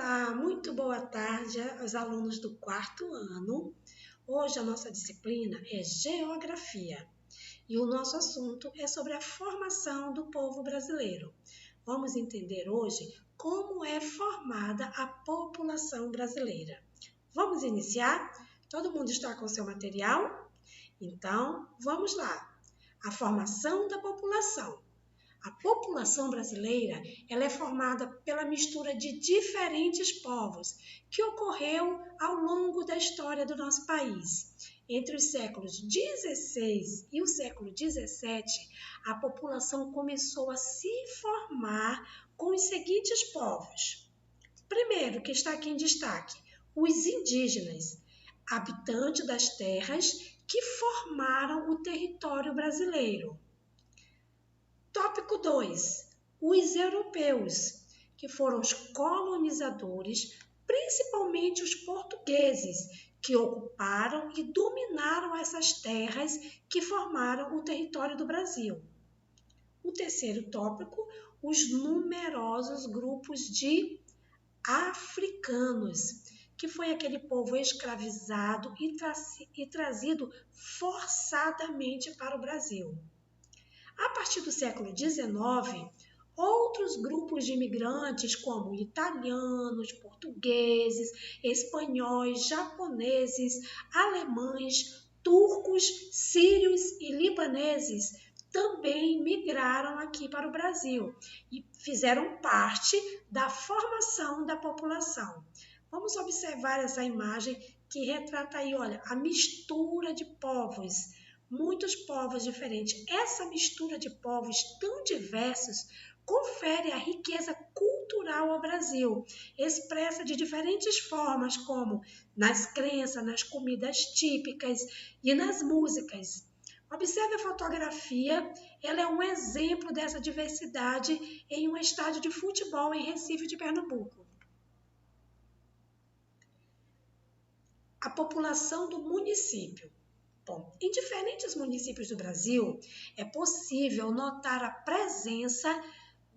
Olá, muito boa tarde aos alunos do quarto ano. Hoje a nossa disciplina é Geografia e o nosso assunto é sobre a formação do povo brasileiro. Vamos entender hoje como é formada a população brasileira. Vamos iniciar? Todo mundo está com seu material? Então, vamos lá. A formação da população. A população brasileira ela é formada pela mistura de diferentes povos que ocorreu ao longo da história do nosso país. Entre os séculos XVI e o século XVII, a população começou a se formar com os seguintes povos. Primeiro, que está aqui em destaque, os indígenas, habitantes das terras que formaram o território brasileiro. Tópico 2. Os europeus, que foram os colonizadores, principalmente os portugueses, que ocuparam e dominaram essas terras que formaram o território do Brasil. O terceiro tópico, os numerosos grupos de africanos, que foi aquele povo escravizado e trazido forçadamente para o Brasil. A partir do século XIX, outros grupos de imigrantes, como italianos, portugueses, espanhóis, japoneses, alemães, turcos, sírios e libaneses, também migraram aqui para o Brasil e fizeram parte da formação da população. Vamos observar essa imagem que retrata aí, olha, a mistura de povos. Muitos povos diferentes. Essa mistura de povos tão diversos confere a riqueza cultural ao Brasil, expressa de diferentes formas, como nas crenças, nas comidas típicas e nas músicas. Observe a fotografia, ela é um exemplo dessa diversidade em um estádio de futebol em Recife de Pernambuco. A população do município. Bom, em diferentes municípios do Brasil, é possível notar a presença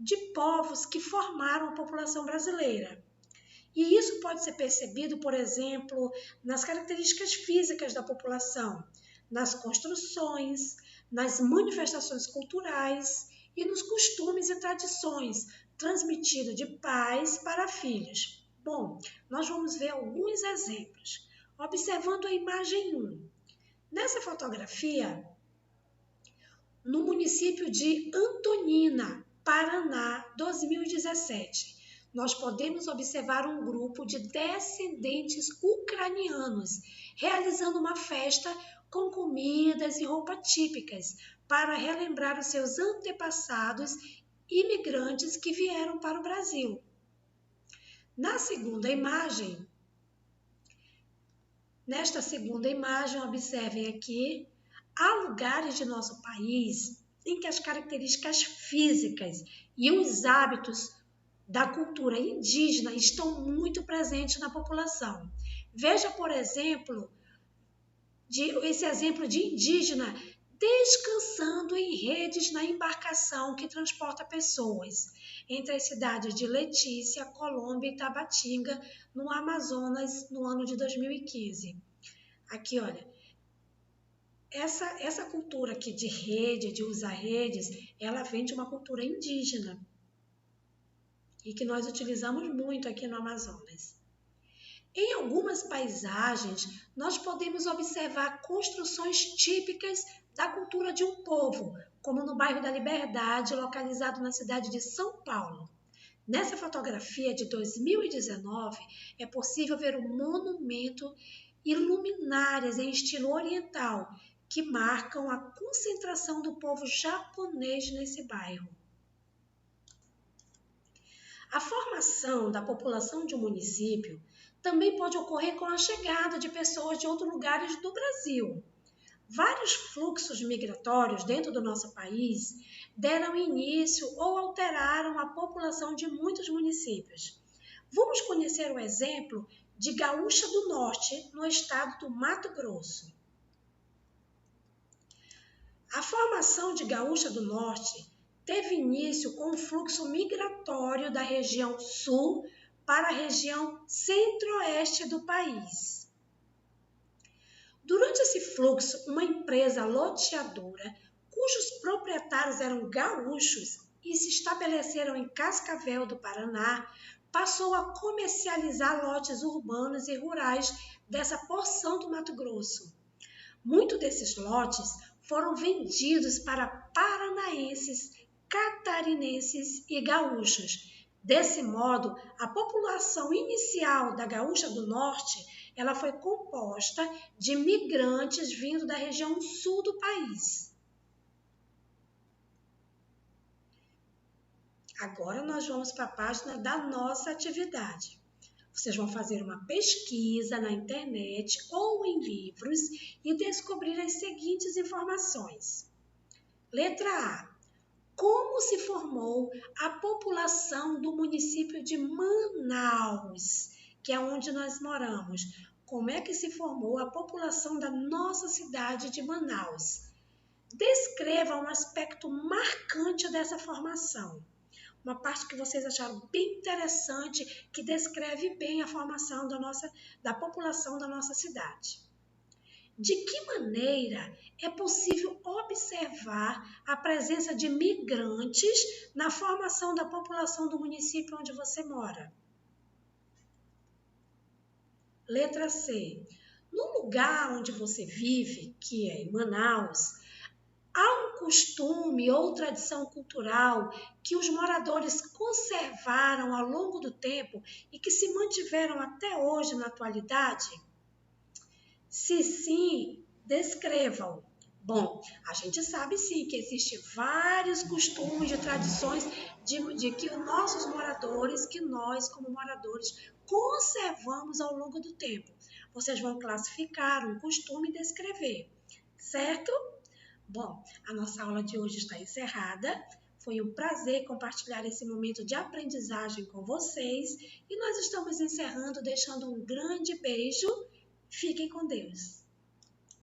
de povos que formaram a população brasileira. E isso pode ser percebido, por exemplo, nas características físicas da população, nas construções, nas manifestações culturais e nos costumes e tradições transmitidos de pais para filhos. Bom, nós vamos ver alguns exemplos. Observando a imagem 1. Nessa fotografia, no município de Antonina, Paraná, 2017, nós podemos observar um grupo de descendentes ucranianos realizando uma festa com comidas e roupas típicas para relembrar os seus antepassados imigrantes que vieram para o Brasil. Na segunda imagem, nesta segunda imagem, observem aqui, há lugares de nosso país em que as características físicas e os hábitos da cultura indígena estão muito presentes na população. Veja, por exemplo, esse exemplo de indígena descansando em redes na embarcação que transporta pessoas entre as cidades de Letícia, Colômbia e Tabatinga, no Amazonas, no ano de 2015. Aqui, olha, essa cultura aqui de rede, de usar redes, ela vem de uma cultura indígena e que nós utilizamos muito aqui no Amazonas. Em algumas paisagens, nós podemos observar construções típicas da cultura de um povo, como no bairro da Liberdade, localizado na cidade de São Paulo. Nessa fotografia de 2019, é possível ver um monumento e luminárias em estilo oriental, que marcam a concentração do povo japonês nesse bairro. A formação da população de um município também pode ocorrer com a chegada de pessoas de outros lugares do Brasil. Vários fluxos migratórios dentro do nosso país deram início ou alteraram a população de muitos municípios. Vamos conhecer o exemplo de Gaúcha do Norte, no estado do Mato Grosso. A formação de Gaúcha do Norte teve início com o fluxo migratório da região sul para a região centro-oeste do país. Durante esse fluxo, uma empresa loteadora, cujos proprietários eram gaúchos e se estabeleceram em Cascavel do Paraná, passou a comercializar lotes urbanos e rurais dessa porção do Mato Grosso. Muitos desses lotes foram vendidos para paranaenses, catarinenses e gaúchos. Desse modo, a população inicial da Gaúcha do Norte, ela foi composta de migrantes vindo da região sul do país. Agora nós vamos para a página da nossa atividade. Vocês vão fazer uma pesquisa na internet ou em livros e descobrir as seguintes informações. Letra A. Como se formou a população do município de Manaus, que é onde nós moramos? Como é que se formou a população da nossa cidade de Manaus? Descreva um aspecto marcante dessa formação. Uma parte que vocês acharam bem interessante, que descreve bem a formação da população da nossa cidade. De que maneira é possível observar a presença de migrantes na formação da população do município onde você mora? Letra C. No lugar onde você vive, que é em Manaus, há um costume ou tradição cultural que os moradores conservaram ao longo do tempo e que se mantiveram até hoje na atualidade? Se sim, descrevam. Bom, a gente sabe sim que existem vários costumes e tradições de que os nossos moradores, que nós como moradores, conservamos ao longo do tempo. Vocês vão classificar um costume e descrever, certo? Bom, a nossa aula de hoje está encerrada. Foi um prazer compartilhar esse momento de aprendizagem com vocês e nós estamos encerrando deixando um grande beijo. Fiquem com Deus.